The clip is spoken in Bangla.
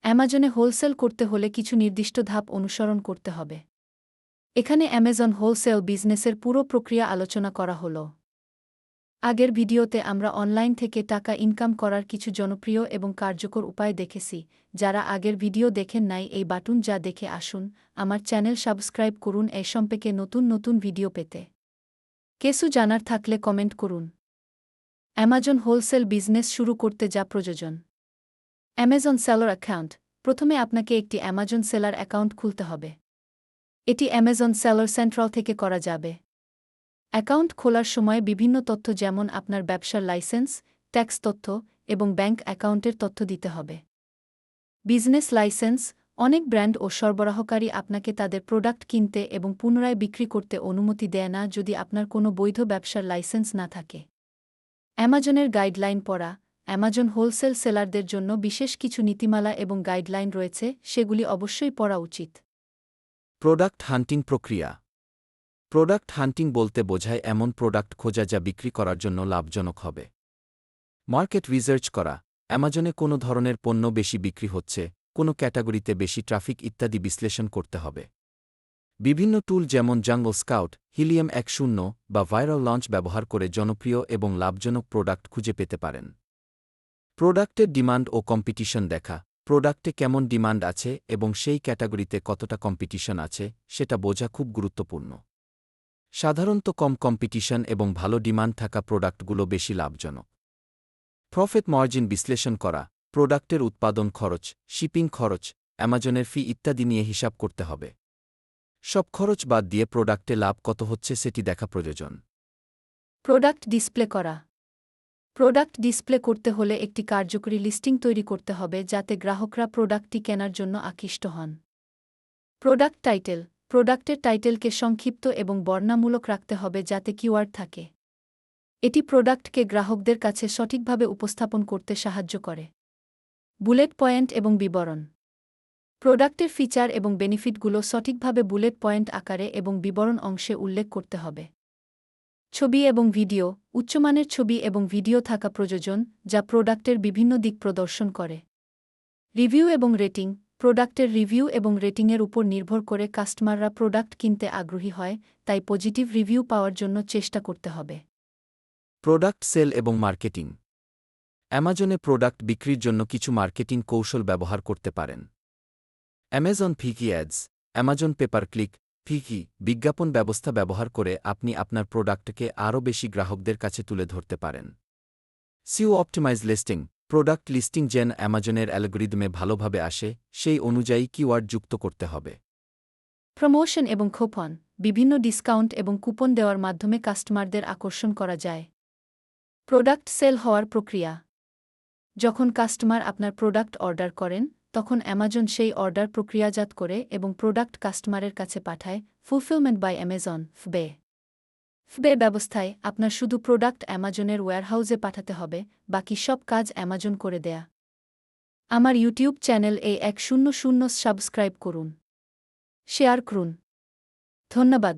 অ্যামাজনে হোলসেল করতে হলে কিছু নির্দিষ্ট ধাপ অনুসরণ করতে হবে। এখানে অ্যামাজন হোলসেল বিজনেসের পুরো প্রক্রিয়া আলোচনা করা হলো। আগের ভিডিওতে আমরা অনলাইন থেকে টাকা ইনকাম করার কিছু জনপ্রিয় এবং কার্যকর উপায় দেখেছি। যারা আগের ভিডিও দেখেন নাই এই বাটন যা দেখে আসুন, আমার চ্যানেল সাবস্ক্রাইব করুন এই সম্পর্কে নতুন নতুন ভিডিও পেতে। কিছু জানার থাকলে কমেন্ট করুন। অ্যামাজন হোলসেল বিজনেস শুরু করতে যা প্রয়োজন। Amazon seller account. প্রথমে আপনাকে একটি অ্যামাজন সেলার অ্যাকাউন্ট খুলতে হবে। এটি অ্যামাজন সেলার সেন্ট্রাল থেকে করা যাবে। অ্যাকাউন্ট খোলার সময় বিভিন্ন তথ্য যেমন আপনার ব্যবসার লাইসেন্স, ট্যাক্স তথ্য এবং ব্যাংক অ্যাকাউন্টের তথ্য দিতে হবে। Business licence. অনেক ব্র্যান্ড ও সরবরাহকারী আপনাকে তাদের প্রোডাক্ট কিনতে এবং পুনরায় বিক্রি করতে অনুমতি দেয় না যদি আপনার কোনো বৈধ ব্যবসার লাইসেন্স না থাকে। অ্যামাজনের গাইডলাইন পড়া। অ্যামাজন হোলসেল সেলারদের জন্য বিশেষ কিছু নীতিমালা এবং গাইডলাইন রয়েছে, সেগুলি অবশ্যই পড়া উচিত। প্রোডাক্ট হান্টিং প্রক্রিয়া। প্রোডাক্ট হান্টিং বলতে বোঝায় এমন প্রোডাক্ট খোঁজা যা বিক্রি করার জন্য লাভজনক হবে। মার্কেট রিসার্চ করা। অ্যামাজনে কোনো ধরনের পণ্য বেশি বিক্রি হচ্ছে, কোনো ক্যাটাগরিতে বেশি ট্রাফিক ইত্যাদি বিশ্লেষণ করতে হবে। বিভিন্ন টুল যেমন জাঙ্গল স্কাউট, হিলিয়াম 10 বা ভাইরাল লঞ্চ ব্যবহার করে জনপ্রিয় এবং লাভজনক প্রোডাক্ট খুঁজে পেতে পারেন। প্রোডাক্টের ডিমান্ড ও কম্পিটিশন দেখা। প্রোডাক্টে কেমন ডিমান্ড আছে এবং সেই ক্যাটাগরিতে কতটা কম্পিটিশন আছে সেটা বোঝা খুব গুরুত্বপূর্ণ। সাধারণত কম কম্পিটিশন এবং ভালো ডিমান্ড থাকা প্রোডাক্টগুলো বেশি লাভজনক। প্রফিট মার্জিন বিশ্লেষণ করা। প্রোডাক্টের উৎপাদন খরচ, শিপিং খরচ, অ্যামাজনের ফি ইত্যাদি নিয়ে হিসাব করতে হবে। সব খরচ বাদ দিয়ে প্রোডাক্টে লাভ কত হচ্ছে সেটি দেখা প্রয়োজন। প্রোডাক্ট ডিসপ্লে করা। প্রোডাক্ট ডিসপ্লে করতে হলে একটি কার্যকরী লিস্টিং তৈরি করতে হবে যাতে গ্রাহকরা প্রোডাক্টটি কেনার জন্য আকৃষ্ট হন। Product title. প্রোডাক্টের টাইটেলকে সংক্ষিপ্ত এবং বর্ণনামূলক রাখতে হবে যাতে কিওয়ার্ড থাকে। এটি প্রোডাক্টকে গ্রাহকদের কাছে সঠিকভাবে উপস্থাপন করতে সাহায্য করে। বুলেট পয়েন্ট এবং বিবরণ। প্রোডাক্টের ফিচার এবং বেনিফিটগুলো সঠিকভাবে বুলেট পয়েন্ট আকারে এবং বিবরণ অংশে উল্লেখ করতে হবে। ছবি এবং ভিডিও। উচ্চমানের ছবি এবং ভিডিও থাকা প্রয়োজন যা প্রোডাক্টের বিভিন্ন দিক প্রদর্শন করে। রিভিউ এবং রেটিং। প্রোডাক্টের রিভিউ এবং রেটিংয়ের উপর নির্ভর করে কাস্টমাররা প্রোডাক্ট কিনতে আগ্রহী হয়, তাই পজিটিভ রিভিউ পাওয়ার জন্য চেষ্টা করতে হবে। প্রোডাক্ট সেল এবং মার্কেটিং। অ্যামাজনে প্রোডাক্ট বিক্রির জন্য কিছু মার্কেটিং কৌশল ব্যবহার করতে পারেন। অ্যামাজন ফিকি অ্যাডস, অ্যামাজন পেপার ক্লিক, ফিকি বিজ্ঞাপন ব্যবস্থা ব্যবহার করে আপনি আপনার প্রোডাক্টকে আরও বেশি গ্রাহকদের কাছে তুলে ধরতে পারেন। SEO optimise listing. Product listing যেন অ্যামাজনের অ্যালগরিদমে ভালোভাবে আসে সেই অনুযায়ী কিওয়ার্ড যুক্ত করতে হবে। প্রমোশন এবং কুপন। বিভিন্ন ডিসকাউন্ট এবং কুপন দেওয়ার মাধ্যমে কাস্টমারদের আকর্ষণ করা যায়। প্রোডাক্ট সেল হওয়ার প্রক্রিয়া। যখন কাস্টমার আপনার প্রোডাক্ট অর্ডার করেন, তখন অ্যামাজন সেই অর্ডার প্রক্রিয়াজাত করে এবং প্রোডাক্ট কাস্টমারের কাছে পাঠায়। ফুলফিলমেন্ট বাই অ্যামাজন ফবে। ফবে ব্যবস্থায় আপনার শুধু প্রোডাক্ট অ্যামাজনের ওয়্যারহাউসে পাঠাতে হবে, বাকি সব কাজ অ্যামাজন করে দেয়া। আমার ইউটিউব চ্যানেল এই 100 সাবস্ক্রাইব করুন, শেয়ার করুন। ধন্যবাদ।